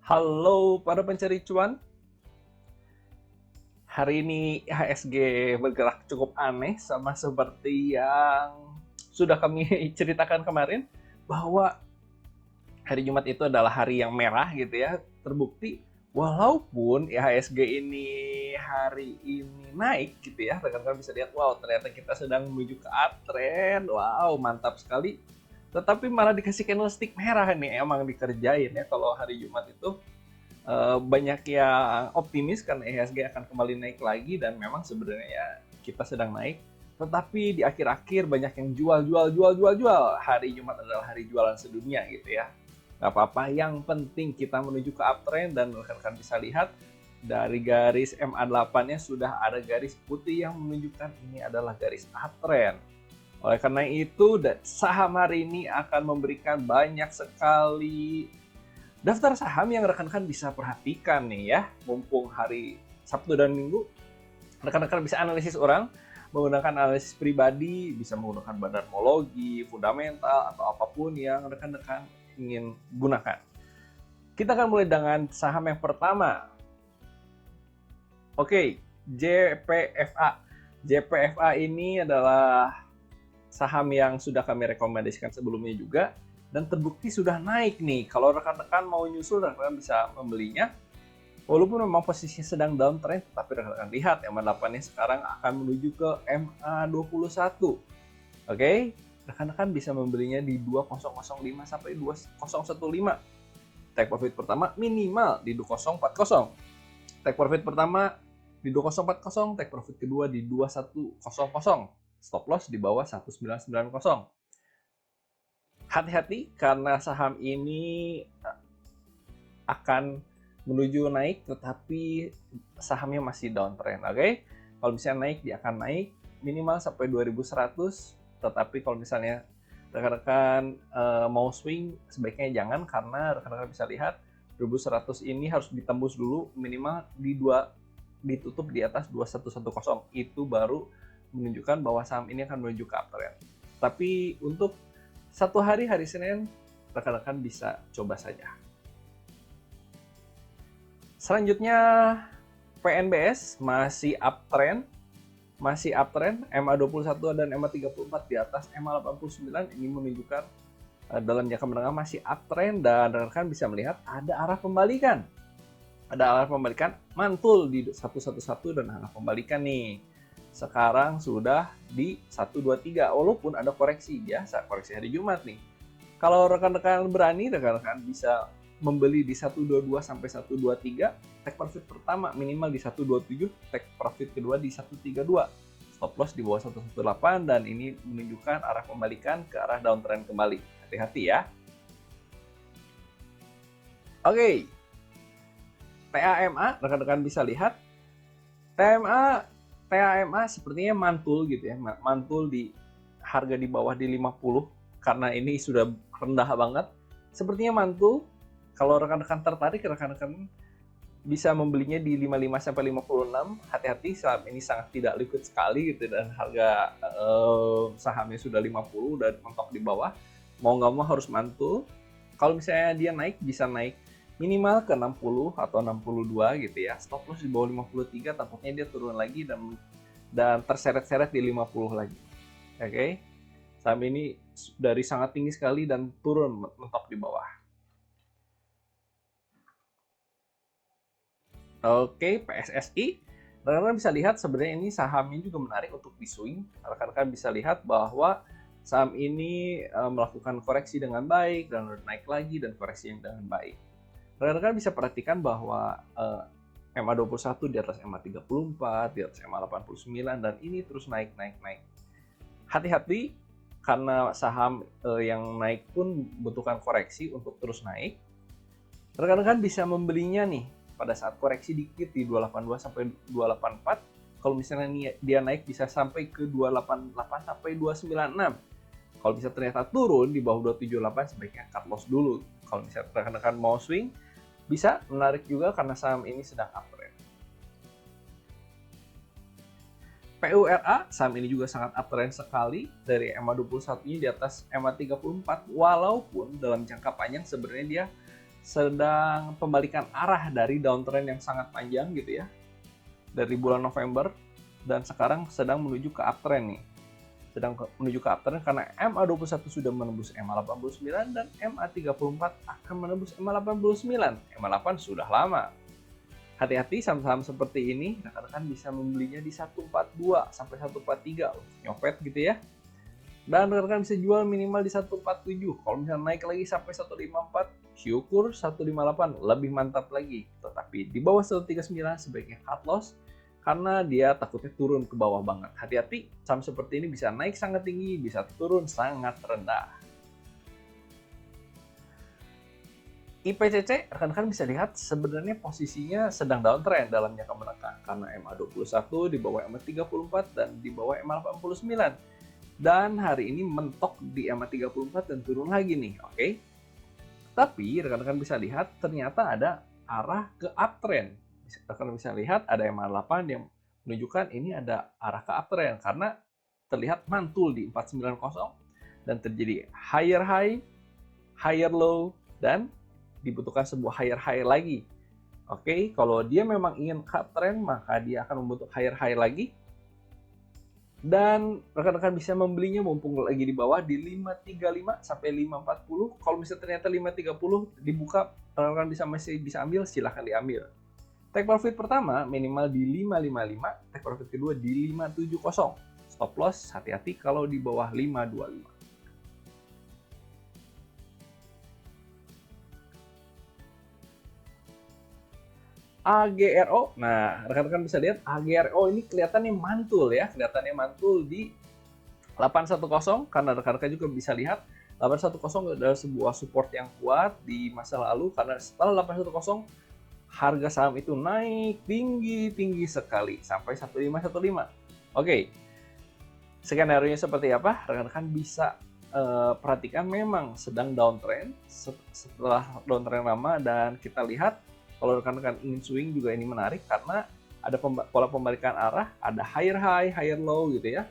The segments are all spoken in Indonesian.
Halo para pencari cuan, hari ini IHSG bergerak cukup aneh sama seperti yang sudah kami ceritakan kemarin bahwa hari Jumat itu adalah hari yang merah gitu ya. Terbukti walaupun IHSG ini hari ini naik gitu ya, rekan-rekan bisa lihat wow ternyata kita sedang menuju ke uptrend. Wow, mantap sekali. Tetapi malah dikasih candlestick merah nih, emang dikerjain ya kalau hari Jumat itu. Banyak yang optimis karena IHSG akan kembali naik lagi dan memang sebenarnya ya kita sedang naik. Tetapi di akhir-akhir banyak yang jual. Hari Jumat adalah hari jualan sedunia gitu ya. Gak apa-apa, yang penting kita menuju ke uptrend dan rekan-rekan bisa lihat dari garis MA8-nya sudah ada garis putih yang menunjukkan ini adalah garis uptrend. Oleh karena itu, saham hari ini akan memberikan banyak sekali daftar saham yang rekan-rekan bisa perhatikan nih ya, mumpung hari Sabtu dan Minggu, rekan-rekan bisa analisis orang, menggunakan analisis pribadi, bisa menggunakan bandarmologi, fundamental, atau apapun yang rekan-rekan ingin gunakan. Kita akan mulai dengan saham yang pertama. Oke, JPFA. JPFA ini adalah saham yang sudah kami rekomendasikan sebelumnya juga, dan terbukti sudah naik nih. Kalau rekan-rekan mau nyusul, rekan-rekan bisa membelinya. Walaupun memang posisinya sedang downtrend, tapi rekan-rekan lihat MA8-nya sekarang akan menuju ke MA21. Oke, rekan-rekan bisa membelinya di 2005 sampai 2015. Take profit pertama minimal di 2040. Take profit pertama di 2040, take profit kedua di 2100. Stop loss di bawah 1990. Hati-hati karena saham ini akan menuju naik, tetapi sahamnya masih downtrend. Oke, kalau misalnya naik, dia akan naik minimal sampai 2100. Tetapi kalau misalnya rekan-rekan mau swing, sebaiknya jangan, karena rekan-rekan bisa lihat 2100 ini harus ditembus dulu minimal ditutup di atas 2110. Itu baru menunjukkan bahwa saham ini akan menuju ke uptrend. Tapi untuk satu hari Senin, rekan-rekan bisa coba saja. Selanjutnya PNBS masih uptrend, MA21 dan MA34 di atas MA89. Ini menunjukkan dalam jangka menengah masih uptrend, dan rekan-rekan bisa melihat ada arah pembalikan. Mantul di 111 dan arah pembalikan nih. Sekarang sudah di 123, walaupun ada koreksi biasa, koreksi hari Jumat nih. Kalau rekan-rekan berani, rekan-rekan bisa membeli di 122 sampai 123, take profit pertama minimal di 127, take profit kedua di 132. Stop loss di bawah 118, dan ini menunjukkan arah pembalikan ke arah downtrend kembali. Hati-hati ya. Oke. TAMA, rekan-rekan bisa lihat. TAMA sepertinya mantul gitu ya, mantul di harga di bawah di 50 karena ini sudah rendah banget. Sepertinya mantul. Kalau rekan-rekan tertarik, rekan-rekan bisa membelinya di 55 sampai 56. Hati-hati, saham ini sangat tidak liquid sekali gitu, dan harga sahamnya sudah 50, udah mentok di bawah. Mau nggak mau harus mantul. Kalau misalnya dia naik, bisa naik minimal ke 60 atau 62 gitu ya. Stop loss di bawah 53, takutnya dia turun lagi dan terseret-seret di 50 lagi. Oke. Saham ini dari sangat tinggi sekali dan turun mentok di bawah. Oke, PSSI. Rekan-rekan bisa lihat sebenarnya ini sahamnya juga menarik untuk di swing. Rekan-rekan bisa lihat bahwa saham ini melakukan koreksi dengan baik dan naik lagi dan koreksi yang dengan baik. Rekan-rekan bisa perhatikan bahwa MA21 di atas MA34, di atas MA89, dan ini terus naik. Hati-hati karena saham yang naik pun membutuhkan koreksi untuk terus naik. Rekan-rekan bisa membelinya nih pada saat koreksi dikit di 282 sampai 284. Kalau misalnya dia naik bisa sampai ke 288 sampai 296. Kalau bisa ternyata turun di bawah 278, sebaiknya cut loss dulu. Kalau misalnya rekan-rekan mau swing, bisa menarik juga karena saham ini sedang uptrend. PURA, saham ini juga sangat uptrend sekali, dari MA21-nya di atas MA34, walaupun dalam jangka panjang sebenarnya dia sedang pembalikan arah dari downtrend yang sangat panjang gitu ya, dari bulan November, dan sekarang sedang menuju ke uptrend nih. Menuju ke uptrend karena MA21 sudah menembus MA89 dan MA34 akan menembus MA89. MA8 sudah lama. Hati-hati saham-saham seperti ini, rekan-rekan bisa membelinya di 142 sampai 143 untuk nyopet gitu ya. Dan rekan-rekan bisa jual minimal di 147. Kalau misalnya naik lagi sampai 154, syukur 158 lebih mantap lagi. Tetapi di bawah 139 sebaiknya cut loss karena dia takutnya turun ke bawah banget. Hati-hati, saham seperti ini bisa naik sangat tinggi, bisa turun sangat rendah. IPCC, rekan-rekan bisa lihat sebenarnya posisinya sedang downtrend dalam jangka menengah karena MA21 di bawah MA34 dan di bawah MA89. Dan hari ini mentok di MA34 dan turun lagi nih, oke? Tapi rekan-rekan bisa lihat ternyata ada arah ke uptrend. Rekan-rekan bisa lihat ada MA8 yang menunjukkan ini ada arah ke uptrend karena terlihat mantul di 490 dan terjadi higher high, higher low, dan dibutuhkan sebuah higher high lagi. Oke, kalau dia memang ingin uptrend maka dia akan membentuk higher high lagi. Dan rekan-rekan bisa membelinya mumpung lagi di bawah di 535 sampai 540. Kalau misalnya ternyata 530 dibuka, rekan-rekan masih bisa ambil, silahkan diambil. Take profit pertama minimal di 555, take profit kedua di 570. Stop loss hati-hati kalau di bawah 525. AGRO, nah rekan-rekan bisa lihat AGRO ini kelihatannya mantul ya, di 810 karena rekan-rekan juga bisa lihat 810 adalah sebuah support yang kuat di masa lalu karena setelah 810 harga saham itu naik tinggi sekali sampai 1515. Oke, skenario-nya seperti apa? Rekan-rekan bisa perhatikan memang sedang downtrend setelah downtrend lama dan kita lihat kalau rekan-rekan ingin swing juga ini menarik karena ada pola pembalikan arah, ada higher high, higher low gitu ya.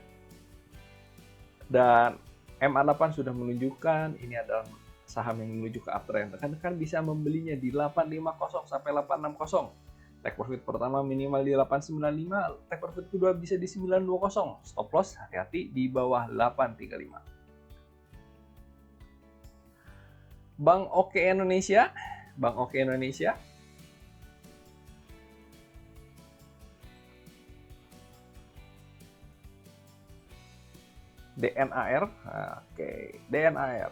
Dan MA8 sudah menunjukkan ini adalah saham yang menuju ke uptrend. Rekan-rekan bisa membelinya di 850 sampai 860. Take profit pertama minimal di 895, take profit kedua bisa di 920. Stop loss hati-hati di bawah 835. Bank Oke Indonesia, DNAR, oke, DNAR,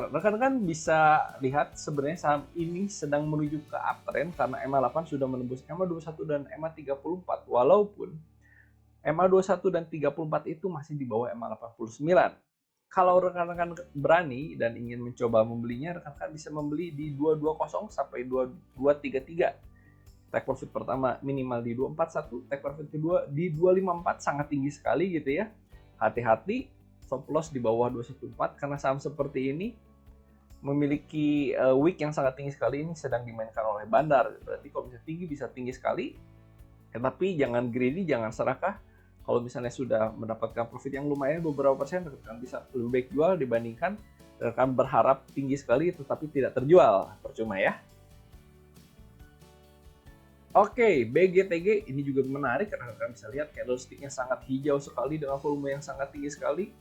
rekan-rekan bisa lihat sebenarnya saham ini sedang menuju ke uptrend karena MA8 sudah menembus MA21 dan MA34 walaupun MA21 dan 34 itu masih di bawah MA89. Kalau rekan-rekan berani dan ingin mencoba membelinya, rekan-rekan bisa membeli di 220 sampai 2233. Take profit pertama minimal di 241, take profit kedua di 254, sangat tinggi sekali gitu ya. Hati-hati, stop loss di bawah 214 karena saham seperti ini memiliki wick yang sangat tinggi sekali, ini sedang dimainkan oleh bandar. Berarti kalau bisa tinggi sekali, tetapi jangan greedy, jangan serakah. Kalau misalnya sudah mendapatkan profit yang lumayan beberapa persen, rekan bisa lebih baik jual dibandingkan rekan berharap tinggi sekali tetapi tidak terjual, percuma ya. Oke, BGTG ini juga menarik karena kalian bisa lihat candlestick-nya sangat hijau sekali dengan volume yang sangat tinggi sekali.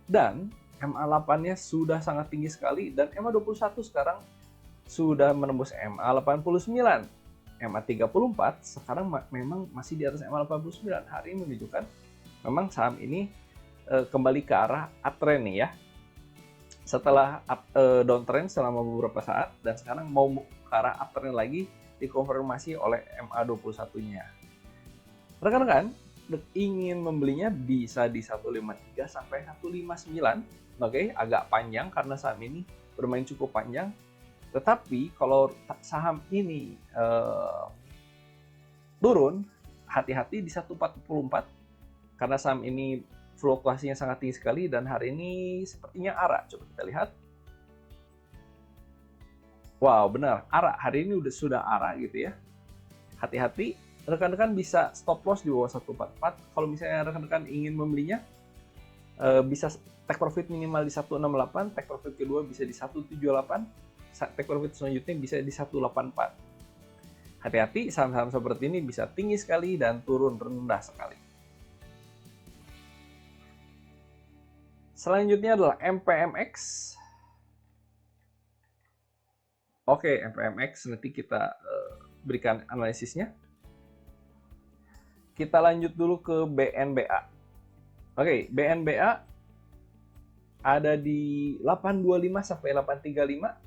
Dan MA8-nya sudah sangat tinggi sekali dan MA21 sekarang sudah menembus MA89. MA34 sekarang memang masih di atas MA89. Hari ini menunjukkan memang saham ini kembali ke arah uptrend nih ya. Setelah downtrend selama beberapa saat dan sekarang mau ke arah uptrend lagi, dikonfirmasi oleh MA21-nya. Rekan-rekan ingin membelinya bisa di 153 sampai 159. Oke, agak panjang karena saham ini bermain cukup panjang. Tetapi kalau saham ini turun, hati-hati di 144 karena saham ini fluktuasinya sangat tinggi sekali dan hari ini sepertinya arah. Coba kita lihat. Wow, benar, arah. Hari ini sudah arah gitu ya. Hati-hati, rekan-rekan bisa stop loss di bawah 144. Kalau misalnya rekan-rekan ingin membelinya, bisa take profit minimal di 168, take profit kedua bisa di 178, take profit selanjutnya bisa di 184. Hati-hati, saham-saham seperti ini bisa tinggi sekali dan turun rendah sekali. Selanjutnya adalah MPMX. Oke, MPMX nanti kita berikan analisisnya. Kita lanjut dulu ke BNBA. Oke, BNBA ada di 825 sampai 835.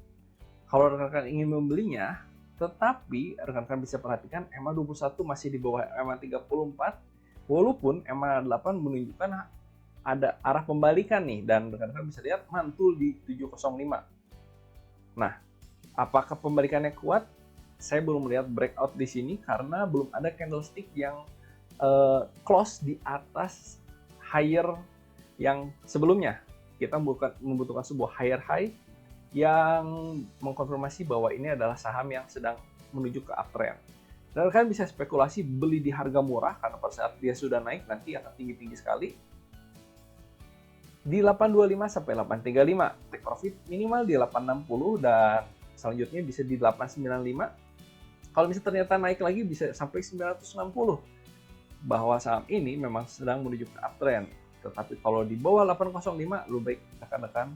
Kalau rekan-rekan ingin membelinya, tetapi rekan-rekan bisa perhatikan EMA 21 masih di bawah EMA 34, walaupun EMA 8 menunjukkan ada arah pembalikan nih, dan rekan-rekan bisa lihat mantul di 705. Nah, apakah pembalikannya kuat? Saya belum melihat breakout di sini karena belum ada candlestick yang close di atas higher yang sebelumnya. Kita membutuhkan sebuah higher high yang mengkonfirmasi bahwa ini adalah saham yang sedang menuju ke uptrend. Dan kalian bisa spekulasi beli di harga murah karena pada saat dia sudah naik nanti akan tinggi-tinggi sekali. Di 825 sampai 835, take profit minimal di 860 dan selanjutnya bisa di 895. Kalau misalnya ternyata naik lagi bisa sampai 960. Bahwa saham ini memang sedang menuju ke uptrend. Tetapi kalau di bawah 805, lebih baik rekan-rekan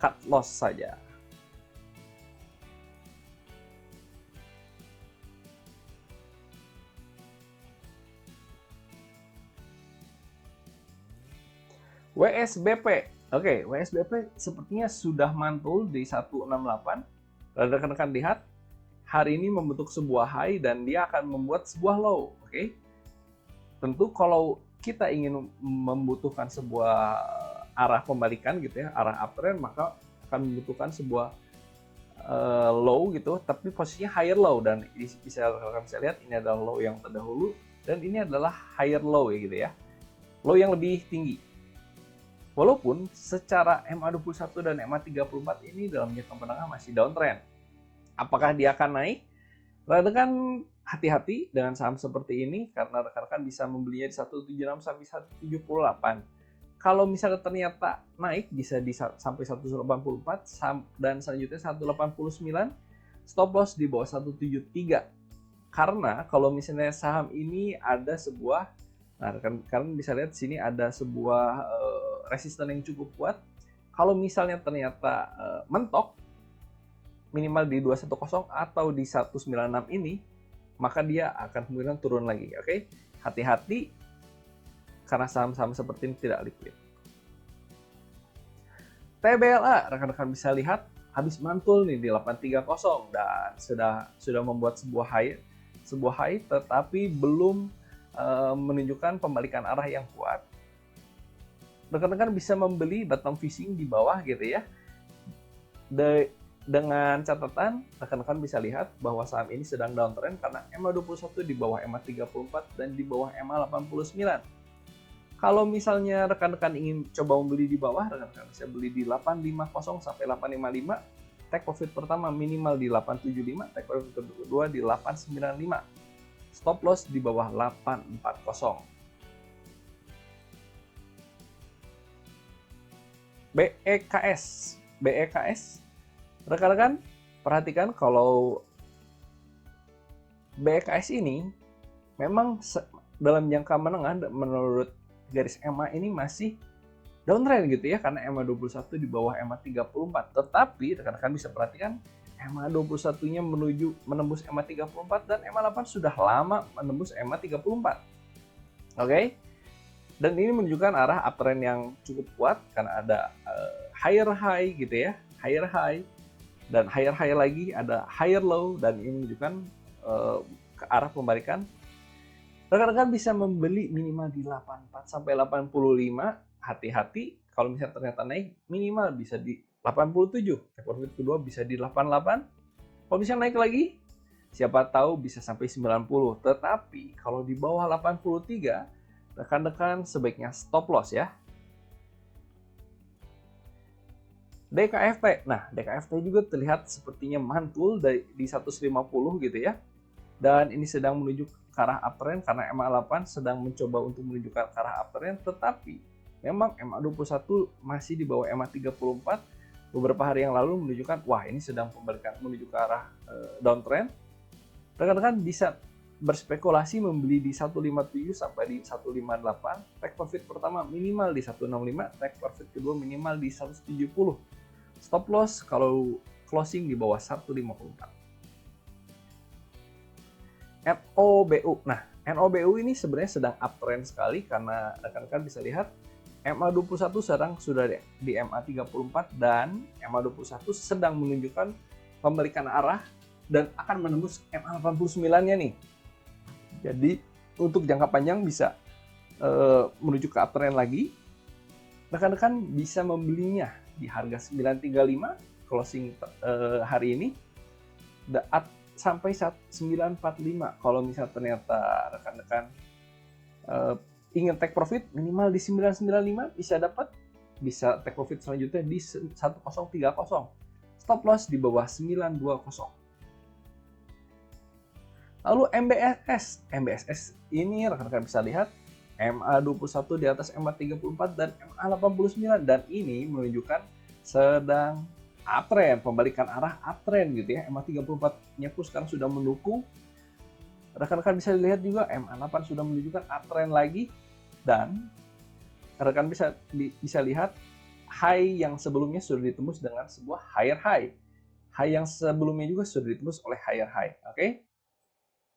cut loss saja. WSBP. Oke, WSBP sepertinya sudah mantul di 168. Rekan-rekan lihat, hari ini membentuk sebuah high dan dia akan membuat sebuah low. Oke. Tentu kalau kita ingin membutuhkan sebuah arah pembalikan gitu ya, arah uptrend, maka akan membutuhkan sebuah low gitu, tapi posisinya higher low, dan bisa lihat ini adalah low yang terdahulu dan ini adalah higher low ya gitu ya, low yang lebih tinggi. Walaupun secara MA21 dan MA34 ini dalam jangka menengah masih downtrend. Apakah dia akan naik? Rekan-rekan hati-hati dengan saham seperti ini karena rekan-rekan bisa membelinya di 176 sampai 178. Kalau misalnya ternyata naik bisa sampai 184 dan selanjutnya 189, stop loss di bawah 173. Karena kalau misalnya saham ini ada sebuah, nah rekan-rekan bisa lihat sini ada sebuah resisten yang cukup kuat. Kalau misalnya ternyata mentok minimal di 210 atau di 196 ini, maka dia akan kemudian turun lagi. Oke, hati-hati karena saham-saham seperti ini tidak liquid. TBLA, rekan-rekan bisa lihat habis mantul nih di 830 dan sudah membuat sebuah high, tetapi belum menunjukkan pembalikan arah yang kuat. Rekan-rekan bisa membeli bottom fishing di bawah gitu ya. Dengan catatan, rekan-rekan bisa lihat bahwa saham ini sedang downtrend karena MA21 di bawah MA34 dan di bawah MA89. Kalau misalnya rekan-rekan ingin coba membeli di bawah, rekan-rekan bisa beli di 850 sampai 855. Take profit pertama minimal di 875, take profit kedua di 895. Stop loss di bawah 840. BEKS. Rekan-rekan perhatikan kalau BEKS ini memang dalam jangka menengah menurut garis EMA ini masih downtrend gitu ya, karena EMA 21 di bawah EMA 34. Tetapi rekan-rekan bisa perhatikan EMA 21-nya menembus EMA 34 dan EMA 8 sudah lama menembus EMA 34. Oke. Dan ini menunjukkan arah uptrend yang cukup kuat karena ada higher high gitu ya, higher high dan higher high lagi, ada higher low, dan ini menunjukkan ke arah pembalikan. Rekan-rekan bisa membeli minimal di 84 sampai 85. Hati-hati kalau misalnya ternyata naik, minimal bisa di 87. Take profit kedua bisa di 88. Kalau misalnya naik lagi, siapa tahu bisa sampai 90. Tetapi kalau di bawah 83, rekan-rekan sebaiknya stop loss ya. DKFT. Nah, DKFT juga terlihat sepertinya mantul di 150 gitu ya. Dan ini sedang menuju ke arah uptrend karena MA8 sedang mencoba untuk menunjukkan ke arah uptrend, tetapi Memang MA21 masih di bawah MA34. Beberapa hari yang lalu menunjukkan, wah ini sedang pembalikan menuju ke arah downtrend. Rekan-rekan bisa berspekulasi membeli di 157 sampai di 158. Take profit pertama minimal di 165, take profit kedua minimal di 170. Stop loss kalau closing di bawah 154. NOBU. Nah, NOBU ini sebenarnya sedang uptrend sekali karena rekan-rekan bisa lihat MA21 sekarang sudah di MA34 dan MA21 sedang menunjukkan pembalikan arah dan akan menembus MA89-nya nih. Jadi untuk jangka panjang bisa menuju ke uptrend lagi. Rekan-rekan bisa membelinya di harga 935 closing hari ini sampai 945. Kalau misalnya ternyata rekan-rekan ingin take profit minimal di 995 bisa take profit selanjutnya di 1030. Stop loss di bawah 920. Lalu MBSS ini rekan-rekan bisa lihat MA21 di atas MA34 dan MA89 dan ini menunjukkan sedang uptrend, pembalikan arah uptrend gitu ya. MA34-nya pun sekarang sudah mendukung. Rekan-rekan bisa lihat juga MA8 sudah menunjukkan uptrend lagi dan rekan bisa lihat high yang sebelumnya sudah ditembus dengan sebuah higher high. High yang sebelumnya juga sudah ditembus oleh higher high. Oke.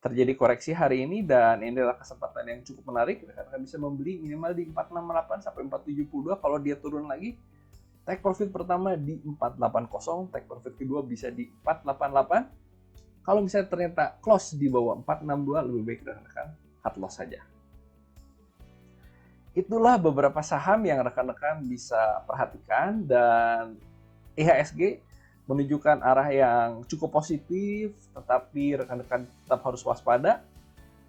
Terjadi koreksi hari ini dan ini adalah kesempatan yang cukup menarik. Rekan-rekan bisa membeli minimal di 468 sampai 472. Kalau dia turun lagi, take profit pertama di 480, take profit kedua bisa di 488. Kalau misalnya ternyata close di bawah 462, lebih baik rekan-rekan cut loss saja. Itulah beberapa saham yang rekan-rekan bisa perhatikan dan IHSG menunjukkan arah yang cukup positif, tetapi rekan-rekan tetap harus waspada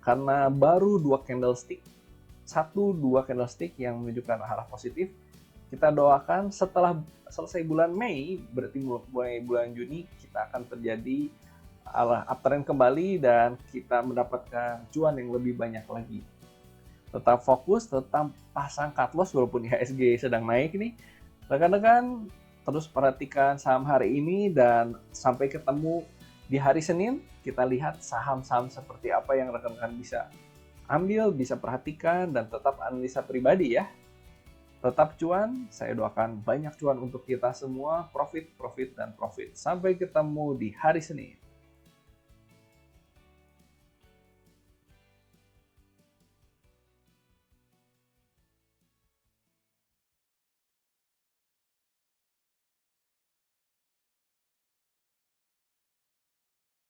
karena baru 2 candlestick yang menunjukkan arah positif. Kita doakan setelah selesai bulan Mei, berarti mulai bulan Juni, kita akan terjadi arah uptrend kembali dan kita mendapatkan cuan yang lebih banyak lagi. Tetap fokus, tetap pasang cut loss walaupun IHSG sedang naik nih. Rekan-rekan terus perhatikan saham hari ini dan sampai ketemu di hari Senin. Kita lihat saham-saham seperti apa yang rekan-rekan bisa ambil, bisa perhatikan dan tetap analisa pribadi ya. Tetap cuan, saya doakan banyak cuan untuk kita semua, profit, dan profit. Sampai ketemu di hari Senin.